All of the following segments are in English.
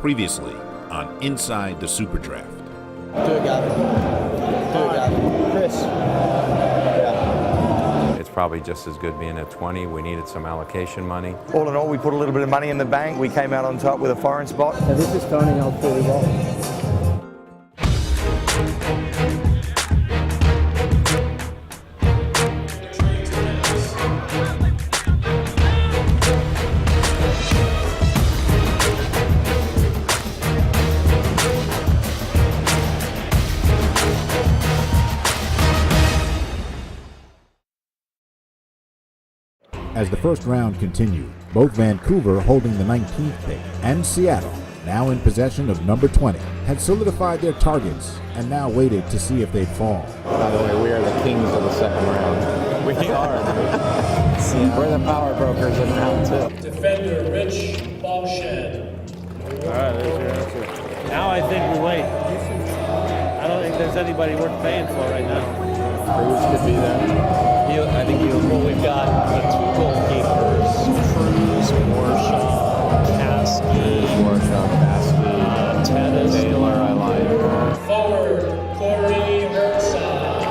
Previously on Inside the SuperDraft. Do it, Gavin. Chris. Yeah. It's probably just as good being at 20. We needed some allocation money. All in all, we put a little bit of money in the bank. We came out on top with a foreign spot. And this is turning out pretty well. As the first round continued, both Vancouver holding the 19th pick and Seattle, now in possession of number 20, had solidified their targets and now waited to see if they'd fall. By the way, we are the kings of the second round. We are. We're the power brokers in round two. Defender Rich Ballshed. All right, there's your answer. Now I think we wait. I don't think there's anybody worth paying for right now. Cruz could be there. I think we've got the two goalkeepers, Cruz, Warshaw, Caskey, Tennis, Taylor, I like. Forward, Corey Herzog.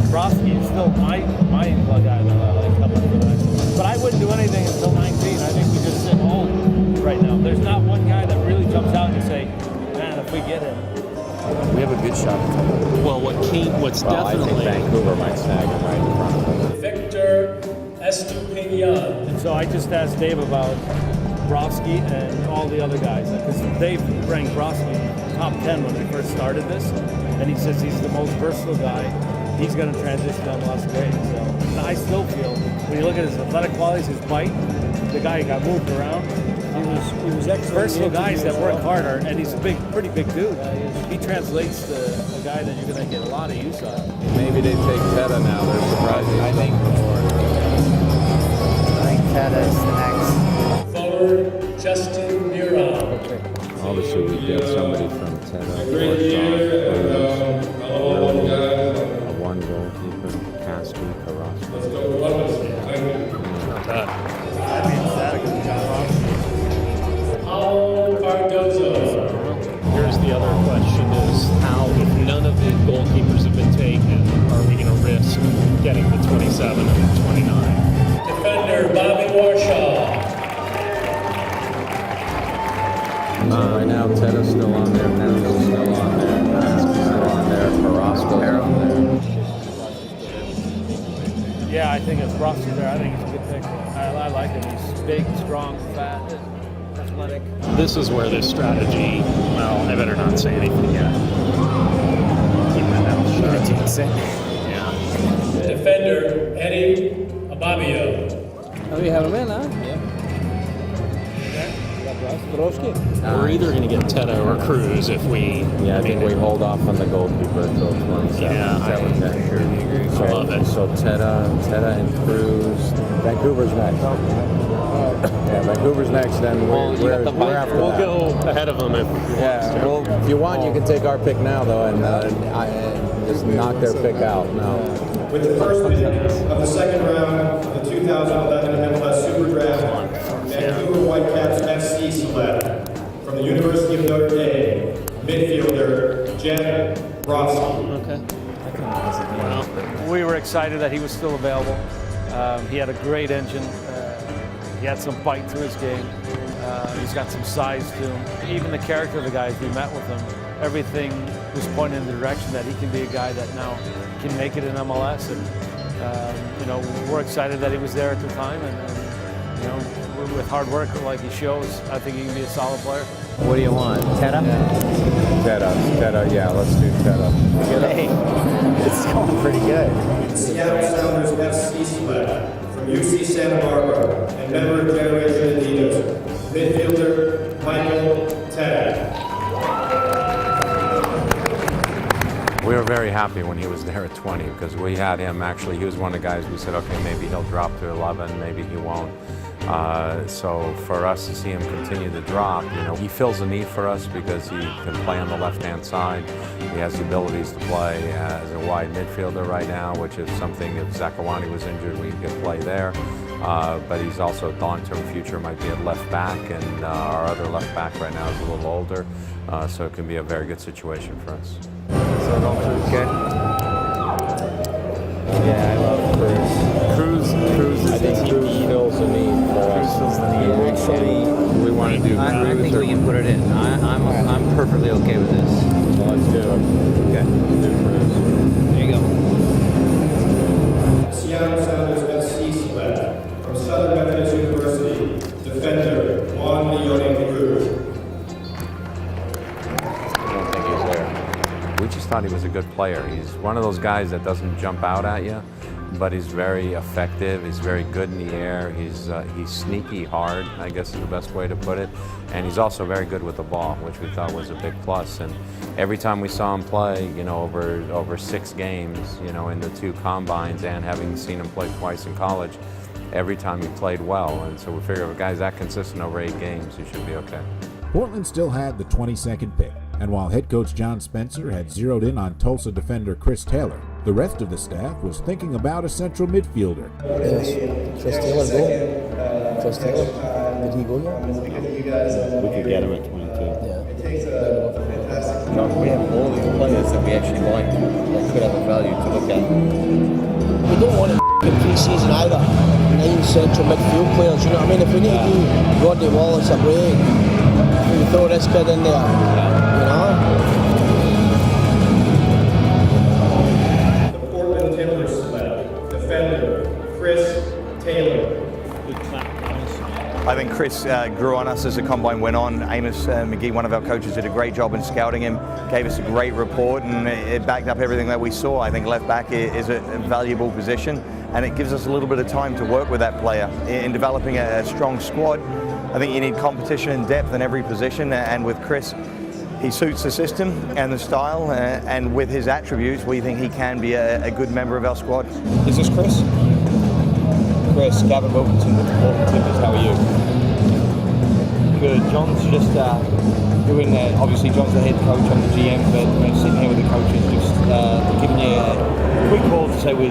Broski is still my guy that I like coming for that. But I wouldn't do anything until 19. I think we just sit home right now. There's not one guy that really jumps out and you say, man, if we get him. We have a good shot. What's definitely I think Vancouver might snag him right in front of us. Victor Estupinian. And so I just asked Dave about Broski and all the other guys, because Dave ranked Broski top 10 when we first started this, and he says he's the most versatile guy. He's going to transition to MLS great. So and I still feel, when you look at his athletic qualities, his bite, the guy who got moved around, he was excellent. Versatile guys that work harder, and he's a pretty big dude. He translates to a guy that you're going to get a lot of use out of. Maybe they take Teta now. They're surprising. I think Teta is next. Forward, Justin Mira. obviously we get somebody from Teta. A one goalkeeper, Caskey, Carrasco. Paulo Cardozo. Here's the other question is how, if none of the goalkeepers have been taken, are we going to risk getting the 27 and the 29? Defender Bobby Warshaw. Right now Teta's still on there, Pendel's still on there, Caskey's still on there, Carrasco's on there. Yeah, I think it's Broski there. I think he's a good pick. I like him. He's big, strong, fat, athletic. This is where this strategy, well, I better not say anything yet. Keep my mouth shut. Yeah. Defender Eddie Ababio. Oh, we have a man, huh? Yeah. We're either going to get Teta or Cruz if we... Yeah, I think we hold off on the goalkeeper until 27. Yeah, I agree. So, I love it. So Teta and Cruz. Vancouver's next. Yeah, Vancouver's next, then we're after We'll that. go ahead of them if If you want, you can take our pick now, though, and just knock their pick out. No. With the first pick of the second round of the 2011 MLS SuperDraft, Vancouver Whitecaps FC select from the University of Notre Dame, midfielder Jeff Broski. Okay. We were excited that he was still available. He had a great engine. He had some bite to his game. He's got some size to him. Even the character of the guys we met with him, everything was pointing in the direction that he can be a guy that now can make it in MLS. And we're excited that he was there at the time. And with hard work like he shows, I think he can be a solid player. What do you want? Teta? Teta, yeah, let's do Teta. Hey, it's going pretty good. Seattle Sounders FC select from UC Santa Barbara and member of Generation Adidas, midfielder Michael Teta. We were very happy when he was there at 20 because we had him actually. He was one of the guys we said, okay, maybe he'll drop to 11, maybe he won't. So for us to see him continue to drop, he fills a need for us because he can play on the left-hand side. He has the abilities to play as a wide midfielder right now, which is something if Zakawani was injured, we could play there. but he's also long-term future might be at left back, and our other left back right now is a little older, so it can be a very good situation for us. So don't Cruz get? Yeah, I love Cruz. Cruz is fills the need for us. Actually, We want to do I think we can put it in. I'm perfectly okay with this. So let's do it. Okay. Do Cruz. There you go. Seattle Sounders FC select from Southern Methodist University, defender Juan Leone Cruz. I don't think he's there. We just thought he was a good player. He's one of those guys that doesn't jump out at you, but he's very effective. He's very good in the air. He's sneaky hard, I guess is the best way to put it. And he's also very good with the ball, which we thought was a big plus. And every time we saw him play, over 6 games, in the 2 combines, and having seen him play twice in college, every time he played well. And so we figure if a guy's that consistent over 8 games, he should be okay. Portland still had the 22nd pick, and while head coach John Spencer had zeroed in on Tulsa defender Chris Taylor, the rest of the staff was thinking about a central midfielder. Yes. Chris Taylor go. Chris Taylor. Did he go yet? We could get him at 22. Yeah. We have all these players that we actually like that could have a value to look at. We don't want it in pre-season either. 9 central midfield players, you know what I mean? If we need to do Rodney Wallace a break, we throw this kid in there, you know? The Portland Timbers select defender Chris Taylor. I think Chris grew on us as the combine went on. Amos McGee, one of our coaches, did a great job in scouting him, gave us a great report, and it backed up everything that we saw. I think left back is a valuable position, and it gives us a little bit of time to work with that player in developing a strong squad. I think you need competition and depth in every position, and with Chris, he suits the system and the style, and with his attributes, we think he can be a good member of our squad. Is this Chris? Chris, Gavin Wilkinson with the Portland Timbers, how are you? Good. John's just doing that. Obviously, John's the head coach, I'm the GM, but sitting here with the coaches, just giving you a quick call to say we're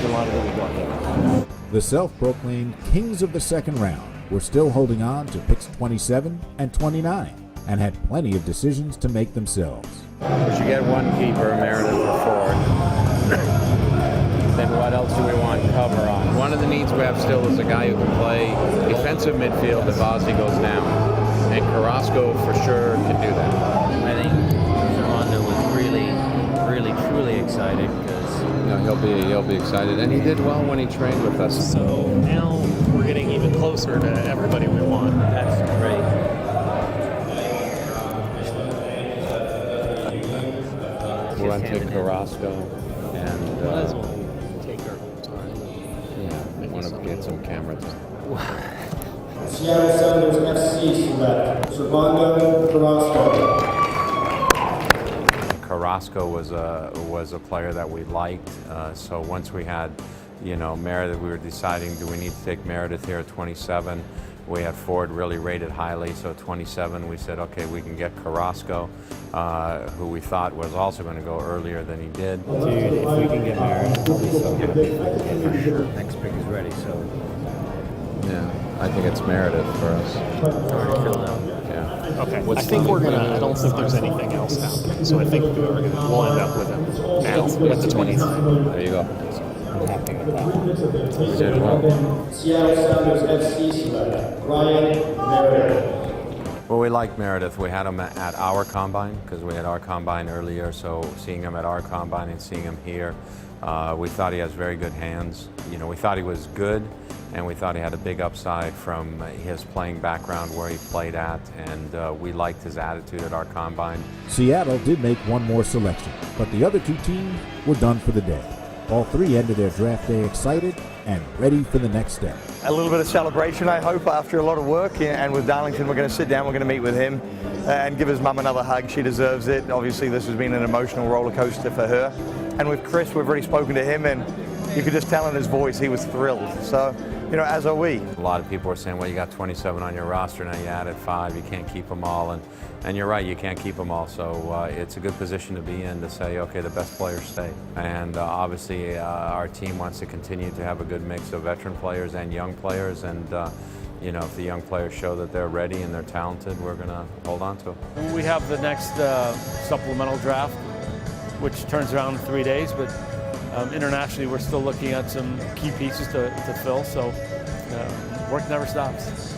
delighted that we got there. The self-proclaimed kings of the second round were still holding on to picks 27 and 29 and had plenty of decisions to make themselves. We should get one keeper, Meredith for forward. Then what else do we want cover on? One of the needs we have still is a guy who can play defensive midfield if Ozzy goes down. And Carrasco for sure can do that. I think Fernando was really, truly excited because he'll be excited. And he did well when he trained with us. So now we're getting even closer to everybody we want. that's great. We went to Carrasco and Might as well take our whole time. I want to get some camera time. Seattle Sounders FC select Servando Carrasco. Carrasco was a player that we liked. So once we had, Meredith, we were deciding, do we need to take Meredith here at 27? We had Ford really rated highly, so 27, we said, okay, we can get Carrasco, who we thought was also going to go earlier than he did. Dude, if we can get Meredith, I'll be so happy if we can get Meredith. Next pick is ready, so. Yeah, I think it's Meredith for us. Already filled out. Yeah. Okay. I think I don't think there's anything else happening. So I think we'll end up with him now at the 20th. There you go. I'm happy with that one. We did well. Seattle Sounders FC select Ryan Meredith. Well, we liked Meredith. We had him at our combine because we had our combine earlier. So seeing him at our combine and seeing him here, we thought he has very good hands. We thought he was good, and we thought he had a big upside from his playing background where he played at, and we liked his attitude at our combine. Seattle did make one more selection, but the other 2 teams were done for the day. All 3 ended their draft day excited and ready for the next step. A little bit of celebration, I hope, after a lot of work. And with Darlington, we're going to sit down, we're going to meet with him and give his mum another hug. She deserves it. Obviously, this has been an emotional roller coaster for her. And with Chris, we've already spoken to him, and you could just tell in his voice he was thrilled. So You know, as are we. A lot of people are saying, well, you got 27 on your roster, now you added 5, you can't keep them all. And you're right, you can't keep them all. So it's a good position to be in to say, okay, the best players stay. And obviously our team wants to continue to have a good mix of veteran players and young players. And you know, if the young players show that they're ready and they're talented, we're going to hold on to it. We have the next supplemental draft, which turns around in 3 days, but internationally we're still looking at some key pieces to fill, so work never stops.